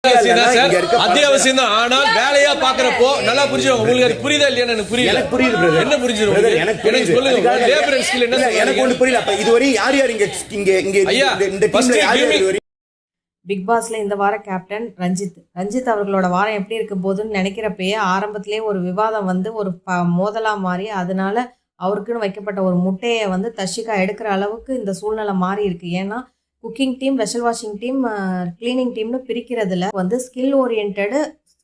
அத்தியாவசியம் தான். ஆனால் வேலையா பாக்குறப்போ நல்லா புரிஞ்சுவாங்க. உங்களுக்கு அது புரியுதா இல்லையா? எனக்கு புரியல. எனக்கு புரியுது. என்ன புரிஞ்சிரும்? எனக்கு சொல்லுங்க. லேபர் அண்ட் ஸ்கில் என்ன? எனக்கு ஒண்ணு புரியல. அப்ப இதுவரை யார் யார் இங்க இந்த டீம்ல யார் யார்? பிக் பாஸ்ல இந்த வாரம் கேப்டன் ரஞ்சித் அவர்களோட வாரம் எப்படி இருக்க போதுன்னு நினைக்கிறப்பயே ஆரம்பத்திலே ஒரு விவாதம் வந்து ஒரு மோதலா மாறி அதனால அவருக்குன்னு வைக்கப்பட்ட ஒரு முட்டையை வந்து தர்ஷிகா எடுக்கிற அளவுக்கு இந்த சூழ்நிலை மாறி இருக்கு. ஏன்னா cooking team, vessel washing team, cleaning டீம்னு பிரிக்கிறதுல வந்து ஸ்கில் ஓரியன்ட்,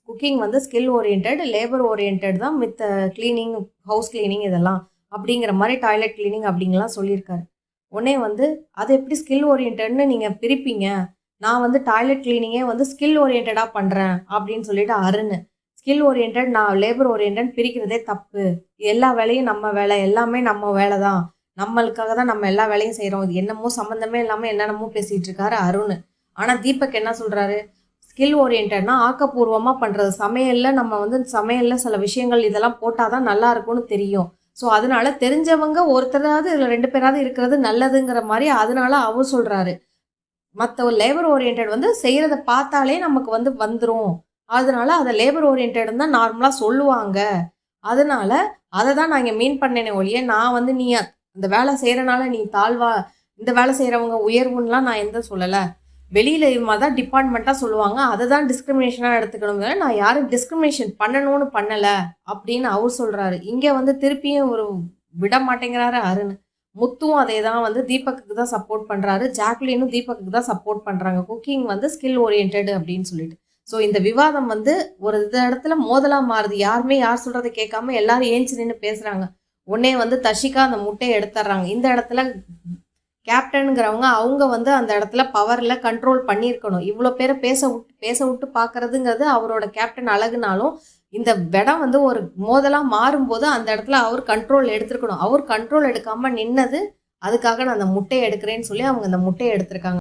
குக்கிங் வந்து ஸ்கில் ஓரியன்ட், லேபர் ஓரியன்ட் தான். மித்த கிளீனிங், ஹவுஸ் கிளீனிங் இதெல்லாம் அப்படிங்கிற மாதிரி டாய்லெட் கிளீனிங் அப்படிங்கலாம் சொல்லியிருக்காரு. உடனே வந்து அது எப்படி ஸ்கில் ஓரியன்ட்னு நீங்கள் பிரிப்பீங்க? நான் வந்து டாய்லெட் கிளீனிங்கே வந்து ஸ்கில் ஓரியன்டாக பண்ணுறேன் அப்படின்னு சொல்லிட்டு அருண், ஸ்கில் ஓரியன்ட் நான் லேபர் ஓரியன்ட் பிரிக்கிறதே தப்பு, எல்லா வேலையும் நம்ம வேலை, எல்லாமே நம்ம வேலை தான், நம்மளுக்காக தான் நம்ம எல்லா வேலையும் செய்கிறோம், இது என்னமோ சம்மந்தமே இல்லாமல் என்னென்னமோ பேசிகிட்டு இருக்காரு அருண். ஆனால் தீபக் என்ன சொல்கிறாரு? ஸ்கில் ஓரியன்ட்னா ஆக்கப்பூர்வமாக பண்ணுறது. சமையலில் நம்ம வந்து சமையலில் சில விஷயங்கள் இதெல்லாம் போட்டால் தான் நல்லா இருக்கும்னு தெரியும். ஸோ அதனால தெரிஞ்சவங்க ஒருத்தராவது இதில் 2 பேராவது இருக்கிறது நல்லதுங்கிற மாதிரி அதனால அவர் சொல்கிறாரு. மற்ற லேபர் ஓரியன்ட் வந்து செய்கிறத பார்த்தாலே நமக்கு வந்து வந்துடும், அதனால அதை லேபர் ஓரியன்ட் தான் நார்மலாக சொல்லுவாங்க, அதனால அதை தான் நான் இங்கே மீன் பண்ணேனே ஒழிய நான் வந்து நீ அந்த வேலை செய்கிறனால நீ தாழ்வா, இந்த வேலை செய்கிறவங்க உயர்வுன்னெலாம் நான் எந்த சொல்லலை. வெளியில் இது மாதிரி தான் டிபார்ட்மெண்ட்டாக சொல்லுவாங்க, அதை தான் டிஸ்கிரிமினேஷனாக எடுத்துக்கணும், நான் யாரும் டிஸ்கிரிமினேஷன் பண்ணணும்னு பண்ணலை அப்படின்னு அவர் சொல்கிறாரு. இங்கே வந்து திருப்பியும் ஒரு விட மாட்டேங்கிறாரு அருண். முத்துவும் அதே தான் வந்து தீபக்கு தான் சப்போர்ட் பண்ணுறாரு, ஜாக்லினும் தீபக்கு தான் சப்போர்ட் பண்ணுறாங்க, குக்கிங் வந்து ஸ்கில் ஓரியன்ட் அப்படின்னு சொல்லிட்டு. ஸோ இந்த விவாதம் வந்து ஒரு இடத்துல மோதலாக மாறுது. யாருமே யார் சொல்கிறத கேட்காம எல்லாரும் ஏஞ்சி நின்று பேசுகிறாங்க. உடனே வந்து தர்ஷிகா அந்த முட்டையை எடுத்துட்றாங்க. இந்த இடத்துல கேப்டனுங்கிறவங்க அவங்க வந்து அந்த இடத்துல பவரில் கண்ட்ரோல் பண்ணியிருக்கணும். இவ்வளோ பேரை பேச விட்டு பார்க்குறதுங்கிறது அவரோட கேப்டன் அழகுனாலும் இந்த இடம் வந்து ஒரு மோதலாக மாறும்போது அந்த இடத்துல அவர் கண்ட்ரோல் எடுத்துருக்கணும். அவர் கண்ட்ரோல் எடுக்காமல் நின்னது, அதுக்காக நான் அந்த முட்டையை எடுக்கிறேன்னு சொல்லி அவங்க அந்த முட்டையை எடுத்திருக்காங்க.